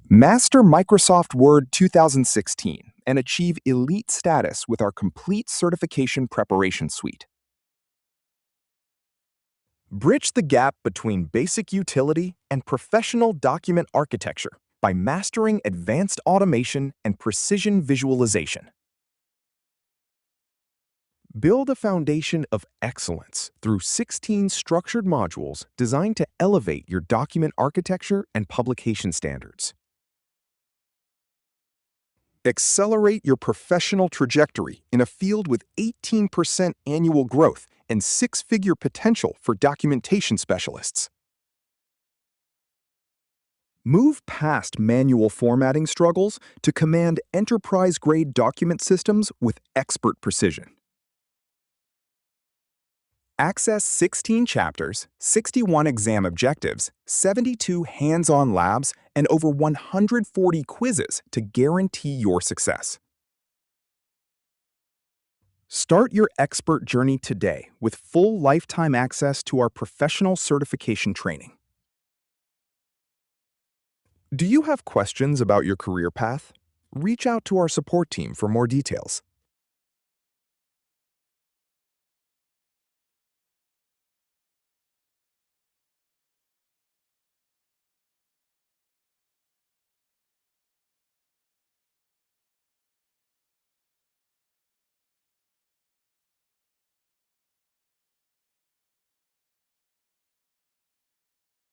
Master Microsoft Word 2016 and achieve elite status with our complete certification preparation suite. Bridge the gap between basic utility and professional document architecture by mastering advanced automation and precision visualization. Build a foundation of excellence through 16 structured modules designed to elevate your document architecture and publication standards. Accelerate your professional trajectory in a field with 18% annual growth and six-figure potential for documentation specialists. Move past manual formatting struggles to command enterprise-grade document systems with expert precision. Access 16 chapters, 61 exam objectives, 72 hands-on labs, and over 140 quizzes to guarantee your success. Start your expert journey today with full lifetime access to our professional certification training. Do you have questions about your career path? Reach out to our support team for more details.